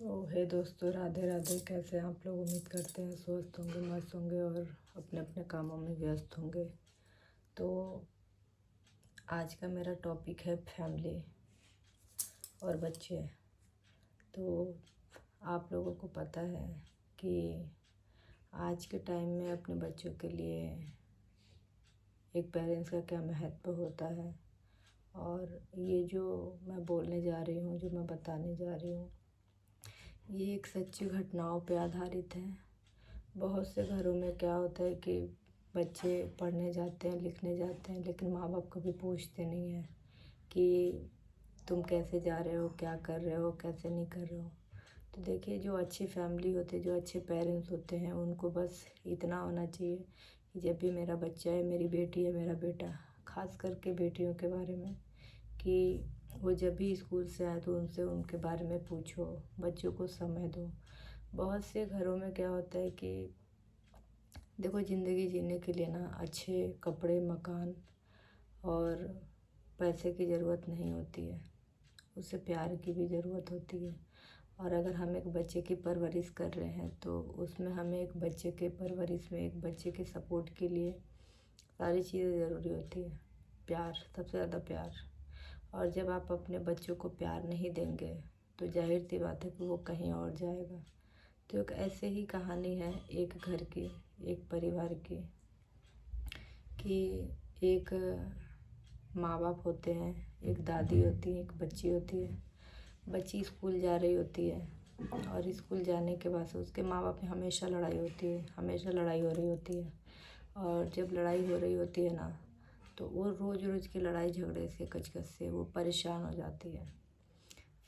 हे दोस्तों, राधे राधे। कैसे हैं आप लोग? उम्मीद करते हैं स्वस्थ होंगे, मस्त होंगे और अपने अपने कामों में व्यस्त होंगे। तो आज का मेरा टॉपिक है फैमिली और बच्चे। तो आप लोगों को पता है कि आज के टाइम में अपने बच्चों के लिए एक पेरेंट्स का क्या महत्व होता है। और ये जो मैं बोलने जा रही हूँ, जो मैं बताने जा रही हूँ, ये एक सच्ची घटनाओं पे आधारित है। बहुत से घरों में क्या होता है कि बच्चे पढ़ने जाते हैं, लिखने जाते हैं, लेकिन माँ बाप कभी पूछते नहीं हैं कि तुम कैसे जा रहे हो, क्या कर रहे हो, कैसे नहीं कर रहे हो। तो देखिए, जो अच्छी फैमिली होती है, जो अच्छे पेरेंट्स होते हैं, उनको बस इतना होना चाहिए कि जब भी मेरा बच्चा है, मेरी बेटी है, मेरा बेटा, ख़ास करके बेटियों के बारे में, कि वो जब भी स्कूल से आए तो उनसे उनके बारे में पूछो, बच्चों को समय दो। बहुत से घरों में क्या होता है कि देखो, ज़िंदगी जीने के लिए ना अच्छे कपड़े, मकान और पैसे की ज़रूरत नहीं होती है, उससे प्यार की भी ज़रूरत होती है। और अगर हम एक बच्चे की परवरिश कर रहे हैं तो उसमें हमें एक बच्चे के परवरिश में, एक बच्चे के सपोर्ट के लिए सारी चीज़ें ज़रूरी होती है। प्यार, सबसे ज़्यादा प्यार। और जब आप अपने बच्चों को प्यार नहीं देंगे तो जाहिर सी बात है कि वो कहीं और जाएगा। तो एक ऐसे ही कहानी है एक घर की, एक परिवार की, कि एक माँ बाप होते हैं, एक दादी होती है, एक बच्ची होती है। बच्ची स्कूल जा रही होती है और स्कूल जाने के बाद से उसके माँ बाप में हमेशा लड़ाई होती है, हमेशा लड़ाई हो रही होती है। और जब लड़ाई हो रही होती है ना, तो वो रोज़ रोज़ की लड़ाई झगड़े से, कचकच से वो परेशान हो जाती है।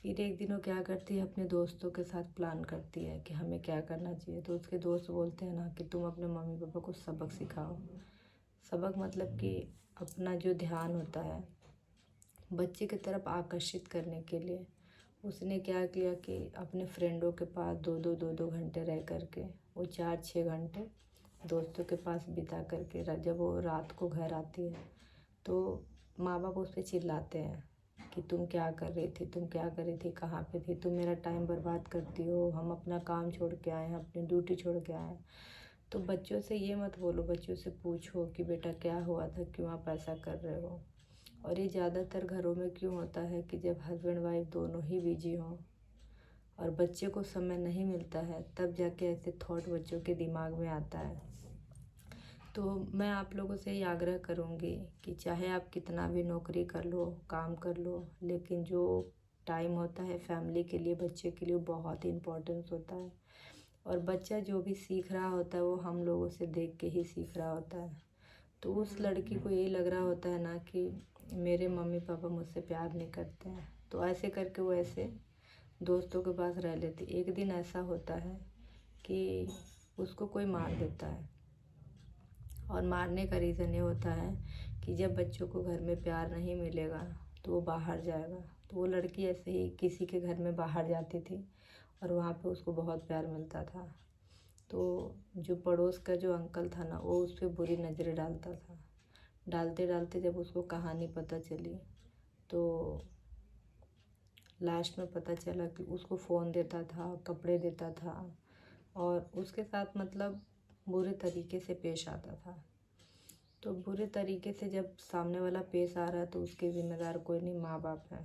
फिर एक दिन वो क्या करती है, अपने दोस्तों के साथ प्लान करती है कि हमें क्या करना चाहिए। तो उसके दोस्त बोलते हैं ना कि तुम अपने मम्मी पापा को सबक सिखाओ। सबक मतलब कि अपना जो ध्यान होता है बच्चे की तरफ आकर्षित करने के लिए उसने क्या किया कि अपने फ्रेंडों के पास दो घंटे रह करके वो 4-6 घंटे दोस्तों के पास बिता करके जब वो रात को घर आती है तो माँ बाप उस पर चिल्लाते हैं कि तुम क्या कर रही थी, तुम क्या कर रही थी, कहाँ पे थी, तुम मेरा टाइम बर्बाद करती हो, हम अपना काम छोड़ के आए हैं, अपनी ड्यूटी छोड़ के आए हैं। तो बच्चों से ये मत बोलो, बच्चों से पूछो कि बेटा क्या हुआ था, क्यों आप ऐसा कर रहे हो। और ये ज़्यादातर घरों में क्यों होता है कि जब हस्बैंड वाइफ दोनों ही बिजी हों और बच्चे को समय नहीं मिलता है, तब जाके ऐसे थॉट बच्चों के दिमाग में आता है। तो मैं आप लोगों से ये आग्रह करूँगी कि चाहे आप कितना भी नौकरी कर लो, काम कर लो, लेकिन जो टाइम होता है फैमिली के लिए, बच्चे के लिए, बहुत ही इम्पोर्टेंस होता है। और बच्चा जो भी सीख रहा होता है वो हम लोगों से देख के ही सीख रहा होता है। तो उस लड़की को यही लग रहा होता है ना कि मेरे मम्मी पापा मुझसे प्यार नहीं करते हैं, तो ऐसे करके वो ऐसे दोस्तों के पास रह लेती। एक दिन ऐसा होता है कि उसको कोई मार देता है। और मारने का रीज़न ये होता है कि जब बच्चों को घर में प्यार नहीं मिलेगा तो वो बाहर जाएगा। तो वो लड़की ऐसे ही किसी के घर में बाहर जाती थी और वहाँ पे उसको बहुत प्यार मिलता था। तो जो पड़ोस का जो अंकल था ना, वो उस पर बुरी नज़रें डालता था। डालते डालते जब उसको कहानी पता चली तो लास्ट में पता चला कि उसको फ़ोन देता था, कपड़े देता था और उसके साथ मतलब बुरे तरीके से पेश आता था। तो बुरे तरीके से जब सामने वाला पेश आ रहा है तो उसके ज़िम्मेदार कोई नहीं, माँ बाप है।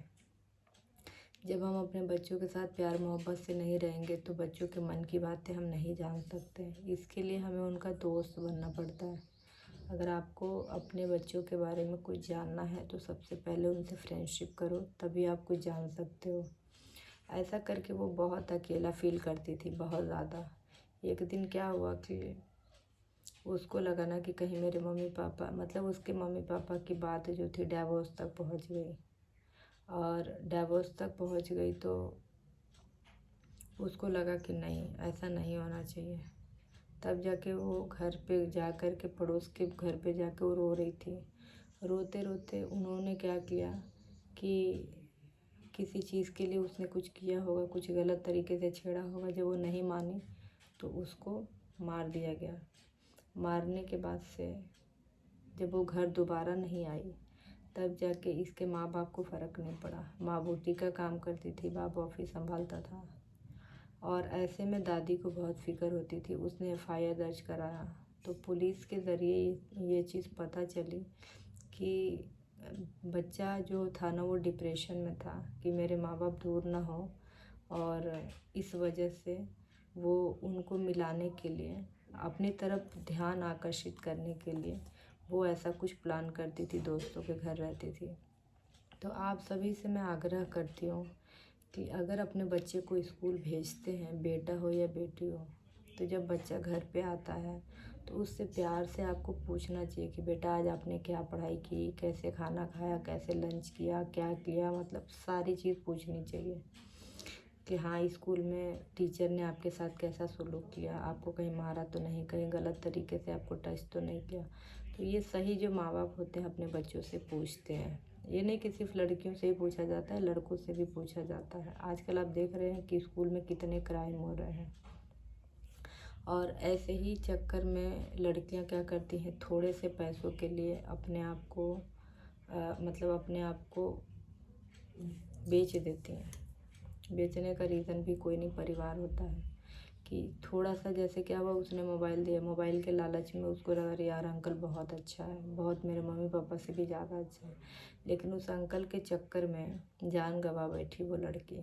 जब हम अपने बच्चों के साथ प्यार मोहब्बत से नहीं रहेंगे तो बच्चों के मन की बातें हम नहीं जान सकते। इसके लिए हमें उनका दोस्त बनना पड़ता है। अगर आपको अपने बच्चों के बारे में कुछ जानना है तो सबसे पहले उनसे फ्रेंडशिप करो, तभी आप कुछ जान सकते हो। ऐसा करके वो बहुत अकेला फील करती थी, बहुत ज़्यादा। एक दिन क्या हुआ कि उसको लगा ना कि कहीं मेरे मम्मी पापा, मतलब उसके मम्मी पापा की बात जो थी डिवोर्स तक पहुंच गई। और डिवोर्स तक पहुंच गई तो उसको लगा कि नहीं, ऐसा नहीं होना चाहिए। तब जाके वो घर पे जा कर के, पड़ोस के घर पे जाके वो रो रही थी। रोते रोते उन्होंने क्या किया कि किसी चीज़ के लिए उसने कुछ किया होगा, कुछ गलत तरीके से छेड़ा होगा। जब वो नहीं मानी तो उसको मार दिया गया। मारने के बाद से जब वो घर दोबारा नहीं आई तब जाके इसके माँ बाप को फ़र्क नहीं पड़ा। माँ बूटी का काम करती थी, बाप ऑफिस संभालता था। और ऐसे में दादी को बहुत फ़िक्र होती थी। उसने एफआईआर दर्ज कराया, तो पुलिस के ज़रिए ये चीज़ पता चली कि बच्चा जो था ना वो डिप्रेशन में था, कि मेरे माँ बाप दूर ना हो, और इस वजह से वो उनको मिलाने के लिए, अपनी तरफ ध्यान आकर्षित करने के लिए वो ऐसा कुछ प्लान करती थी, दोस्तों के घर रहती थी। तो आप सभी से मैं आग्रह करती हूँ कि अगर अपने बच्चे को स्कूल भेजते हैं, बेटा हो या बेटी हो, तो जब बच्चा घर पे आता है तो उससे प्यार से आपको पूछना चाहिए कि बेटा आज आपने क्या पढ़ाई की, कैसे खाना खाया, कैसे लंच किया, क्या किया, मतलब सारी चीज़ पूछनी चाहिए कि हाँ स्कूल में टीचर ने आपके साथ कैसा सलूक किया, आपको कहीं मारा तो नहीं, कहीं गलत तरीके से आपको टच तो नहीं किया। तो ये सही जो माँ बाप होते हैं अपने बच्चों से पूछते हैं। ये नहीं कि सिर्फ लड़कियों से ही पूछा जाता है, लड़कों से भी पूछा जाता है। आजकल आप देख रहे हैं कि स्कूल में कितने क्राइम हो रहे हैं, और ऐसे ही चक्कर में लड़कियां क्या करती हैं, थोड़े से पैसों के लिए अपने आप को मतलब अपने आप को बेच देती हैं। बेचने का रीज़न भी कोई नहीं, परिवार होता है कि थोड़ा सा, जैसे क्या हुआ, उसने मोबाइल दिया, मोबाइल के लालच में उसको लगा अरे यार अंकल बहुत अच्छा है, बहुत मेरे मम्मी पापा से भी ज़्यादा अच्छा है, लेकिन उस अंकल के चक्कर में जान गंवा बैठी वो लड़की।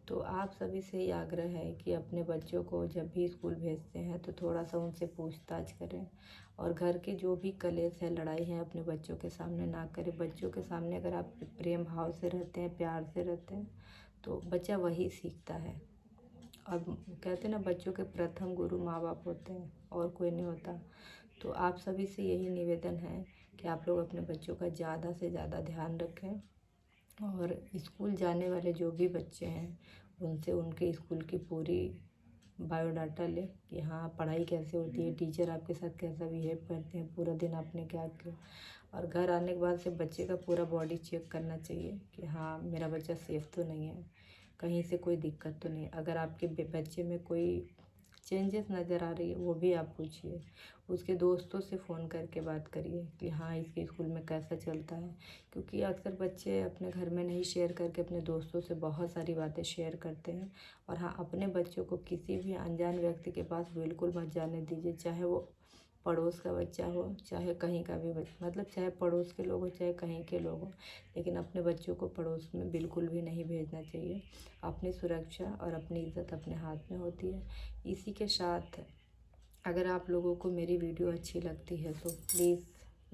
तो आप सभी से ही आग्रह है कि अपने बच्चों को जब भी स्कूल भेजते हैं तो थोड़ा सा उनसे पूछताछ करें, और घर के जो भी कलेश है, लड़ाई है, अपने बच्चों के सामने ना करें। बच्चों के सामने अगर आप प्रेम भाव से रहते हैं, प्यार से रहते हैं, तो बच्चा वही सीखता है। और कहते हैं ना, बच्चों के प्रथम गुरु माँ बाप होते हैं और कोई नहीं होता। तो आप सभी से यही निवेदन है कि आप लोग अपने बच्चों का ज़्यादा से ज़्यादा ध्यान रखें, और स्कूल जाने वाले जो भी बच्चे हैं उनसे उनके स्कूल की पूरी बायोडाटा ले कि हाँ पढ़ाई कैसे होती है, टीचर आपके साथ कैसा बिहेव करते हैं, पूरा दिन आपने क्या किया। और घर आने के बाद से बच्चे का पूरा बॉडी चेक करना चाहिए कि हाँ मेरा बच्चा सेफ़ तो नहीं है, कहीं से कोई दिक्कत तो नहीं। अगर आपके बच्चे में कोई चेंजेस नज़र आ रही है वो भी आप पूछिए। उसके दोस्तों से फ़ोन करके बात करिए कि हाँ इसके स्कूल में कैसा चलता है, क्योंकि अक्सर बच्चे अपने घर में नहीं शेयर करके अपने दोस्तों से बहुत सारी बातें शेयर करते हैं। और हाँ, अपने बच्चों को किसी भी अनजान व्यक्ति के पास बिल्कुल मत जाने दीजिए, चाहे वो पड़ोस का बच्चा हो, चाहे कहीं का भी बच्चा, मतलब चाहे पड़ोस के लोग हो, चाहे कहीं के लोग हो, लेकिन अपने बच्चों को पड़ोस में बिल्कुल भी नहीं भेजना चाहिए। अपनी सुरक्षा और अपनी इज़्ज़त अपने हाथ में होती है। इसी के साथ अगर आप लोगों को मेरी वीडियो अच्छी लगती है तो please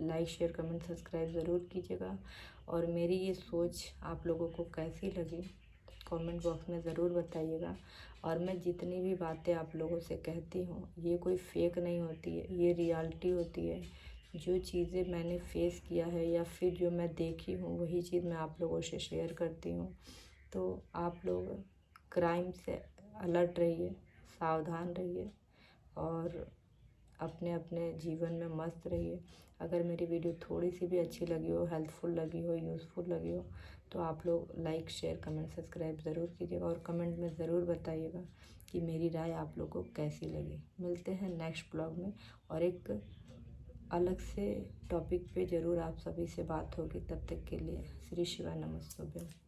like, share, comment, subscribe ज़रूर कीजिएगा। और मेरी ये सोच आप लोगों को कैसी लगी कमेंट बॉक्स में ज़रूर बताइएगा। और मैं जितनी भी बातें आप लोगों से कहती हूँ ये कोई फेक नहीं होती है, ये रियलिटी होती है। जो चीज़ें मैंने फेस किया है या फिर जो मैं देखी हूँ वही चीज़ मैं आप लोगों से शेयर करती हूँ। तो आप लोग क्राइम से अलर्ट रहिए, सावधान रहिए, और अपने अपने जीवन में मस्त रहिए। अगर मेरी वीडियो थोड़ी सी भी अच्छी लगी हो, हेल्पफुल लगी हो, यूज़फुल लगी हो, तो आप लोग लाइक, शेयर, कमेंट, सब्सक्राइब ज़रूर कीजिएगा, और कमेंट में ज़रूर बताइएगा कि मेरी राय आप लोगों को कैसी लगी। मिलते हैं नेक्स्ट ब्लॉग में, और एक अलग से टॉपिक पे ज़रूर आप सभी से बात होगी। तब तक के लिए श्री शिवाय नमस्तुभ्यम।